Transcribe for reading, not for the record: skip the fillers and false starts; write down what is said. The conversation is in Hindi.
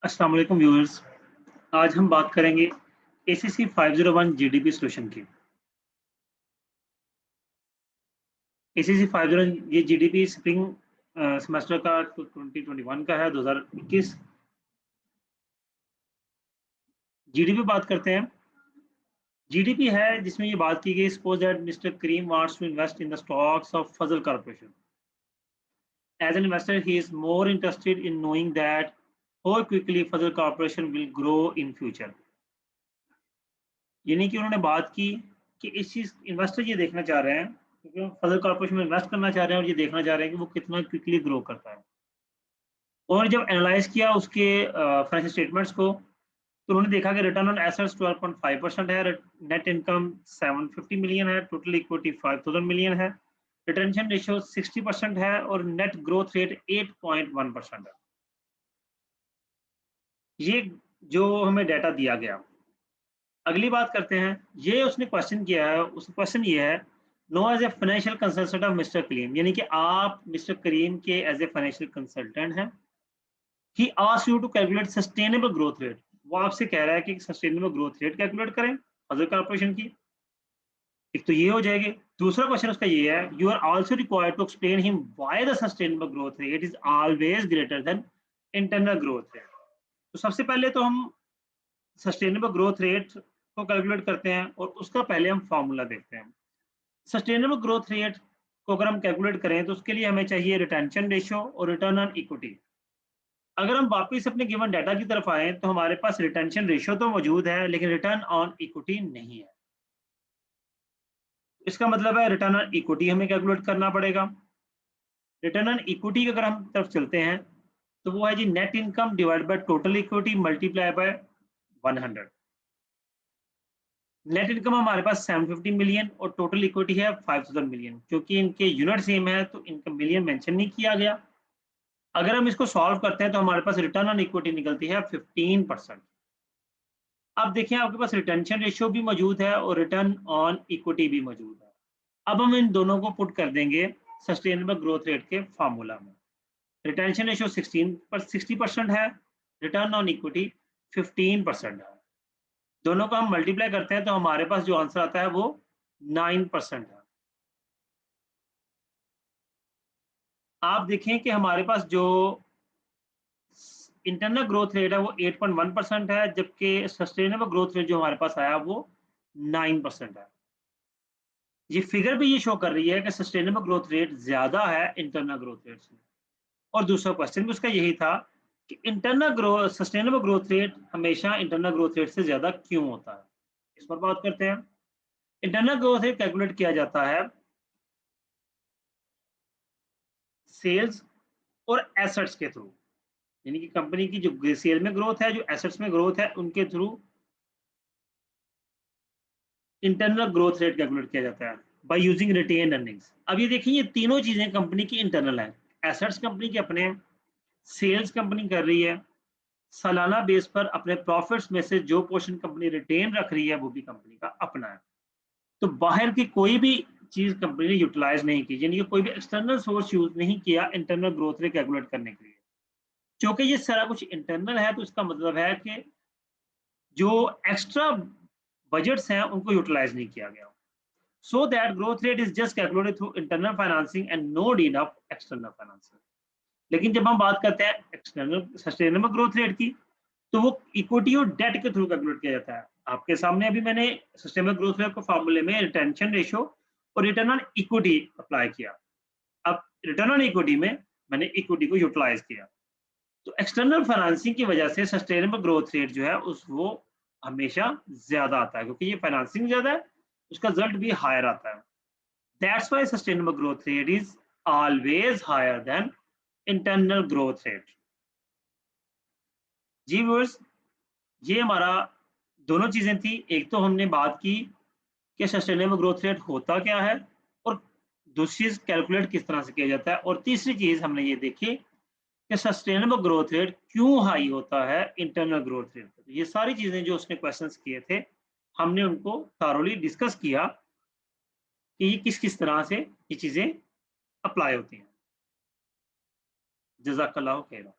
अस्सलाम वालेकुम व्यूअर्स। आज हम बात करेंगे एसीसी 501 जीडीपी सॉल्यूशन की। एसीसी 501 ये जीडीपी स्प्रिंग सेमेस्टर का 2021 का है, 2021 जीडीपी बात करते हैं। जीडीपी है जिसमें ये बात की गई, suppose that mister Karim wants to invest in the stocks of Fazal corporation. As an investor he is more interested in knowing that how quickly Fazal corporation will grow in future. यानी कि उन्होंने बात की कि इस चीज़ इन्वेस्टर ये देखना चाह रहे हैं, क्योंकि वो फजल कॉर्पोरेशन में इन्वेस्ट करना चाह रहे हैं और ये देखना चाह रहे हैं कि वो कितना क्विकली ग्रो करता है। और जब एनालाइज किया उसके फाइनेंशियल स्टेटमेंट्स को, तो उन्होंने देखा कि रिटर्न ऑन एसेट्स 12.5% है, नेट इनकम 750 मिलियन है, टोटल इक्विटी 5000 मिलियन है, रिटेंशन रेशियो 60% है और नेट ग्रोथ रेट 8.1% है। ये जो हमें डाटा दिया गया। अगली बात करते हैं, ये उसने क्वेश्चन किया है, उस क्वेश्चन ये है, no as a financial consultant of mister Karim, यानी कि आप मिस्टर करीम के एज ए फाइनेंशियल कंसल्टेंट हैं। He asked you to calculate sustainable growth rate. वो आपसे कह रहा है कि सस्टेनेबल ग्रोथ रेट कैलकुलेट करें फजल कॉर्पोरेशन की। एक तो ये हो जाएगी। दूसरा क्वेश्चन उसका ये है, you are also required to explain him why the sustainable growth rate is always greater than internal growth rate. तो सबसे पहले तो हम सस्टेनेबल ग्रोथ रेट को कैलकुलेट करते हैं और उसका पहले हम फॉर्मूला देखते हैं। सस्टेनेबल ग्रोथ रेट को अगर हम कैलकुलेट करें तो उसके लिए हमें चाहिए रिटेंशन रेशियो और रिटर्न ऑन इक्विटी। अगर हम वापस अपने गिवन डाटा की तरफ आए तो हमारे पास रिटेंशन रेशियो तो मौजूद है लेकिन रिटर्न ऑन इक्विटी नहीं है। इसका मतलब है रिटर्न ऑन इक्विटी हमें कैलकुलेट करना पड़ेगा। रिटर्न ऑन इक्विटी की अगर हम तरफ चलते हैं तो वो है जी net income divide by total equity multiply by 100। Net income हमारे पास 750 मिलियन और टोटल इक्विटी है 5000 मिलियन। क्योंकि इनके यूनिट सेम है तो इनका मिलियन मेंशन नहीं किया गया। अगर हम इसको सॉल्व करते हैं तो हमारे पास रिटर्न ऑन इक्विटी निकलती है 15%। अब देखिए आपके पास रिटेंशन रेशियो भी मौजूद है और रिटर्न ऑन इक्विटी भी मौजूद है। अब हम इन दोनों को पुट कर देंगे सस्टेनेबल ग्रोथ रेट के फार्मूला में। रिटेंशन रेशियो 60% है, रिटर्न ऑन इक्विटी 15% है। दोनों को हम मल्टीप्लाई करते हैं तो हमारे पास जो आंसर आता है वो 9% है। आप देखें कि हमारे पास जो इंटरनल ग्रोथ रेट है वो 8.1% है, जबकि सस्टेनेबल ग्रोथ रेट जो हमारे पास आया वो 9% है। ये फिगर भी ये शो कर रही है कि सस्टेनेबल ग्रोथ रेट ज्यादा है इंटरनल ग्रोथ रेट से। और दूसरा क्वेश्चन भी उसका यही था कि internal growth sustainable growth rate हमेशा इंटरनल ग्रोथ रेट से ज्यादा क्यों होता है। इस पर बात करते हैं। इंटरनल ग्रोथ रेट कैलकुलेट किया जाता है सेल्स और एसेट्स के थ्रू, यानी कि कंपनी की जो सेल में ग्रोथ है, जो एसेट्स में ग्रोथ है, उनके through internal growth rate calculate किया जाता है बाय यूजिंग रिटेन अर्निंग्स। अब ये देखिए, ये तीनों चीजें कंपनी की इंटरनल है। एसेट्स कंपनी के अपने, सेल्स कंपनी कर रही है, सालाना बेस पर अपने प्रॉफिट्स में से जो पोर्शन कंपनी रिटेन रख रही है वो भी कंपनी का अपना है। तो बाहर की कोई भी चीज कंपनी ने यूटिलाइज नहीं की, यानी कि कोई भी एक्सटर्नल सोर्स यूज नहीं किया इंटरनल ग्रोथ रेट कैलकुलेट करने के लिए। क्योंकि ये सारा कुछ इंटरनल है तो इसका मतलब है कि जो एक्स्ट्रा बजट्स हैं उनको यूटिलाइज नहीं किया गया। So that growth rate is just calculated through internal financing and no need of external financing. लेकिन जब हम बात करते हैं एक्सटर्नल सस्टेनेबल ग्रोथ रेट की, तो वो इक्विटी और डेट के थ्रू कैलकुलेट किया जाता है। आपके सामने अभी मैंने सस्टेनेबल ग्रोथ रेट को फार्मूले में रिटेंशन रेशियो और रिटर्न ऑन इक्विटी अप्लाई किया। अब रिटर्न ऑन इक्विटी में मैंने इक्विटी को यूटिलाइज किया। तो एक्सटर्नल फाइनेंसिंग की वजह से सस्टेनेबल ग्रोथ रेट जो है उस वो हमेशा ज्यादा आता है, क्योंकि ये फाइनेंसिंग ज्यादा है, उसका रिजल्ट भी हायर आता है। That's why sustainable growth rate is always higher than internal growth rate. जी व्यूअर्स, ये हमारा दोनों चीजें थी। एक तो हमने बात की कि सस्टेनेबल ग्रोथ रेट होता क्या है और दूसरी चीज कैलकुलेट किस तरह से किया जाता है, और तीसरी चीज हमने ये देखी कि सस्टेनेबल ग्रोथ रेट क्यों हाई होता है इंटरनल ग्रोथ रेट। ये सारी चीजें जो उसने क्वेश्चंस किए थे, हमने उनको थारोली डिस्कस किया कि ये किस किस तरह से ये चीजें अप्लाई होती हैं। जज़ाकल्लाहु खैर।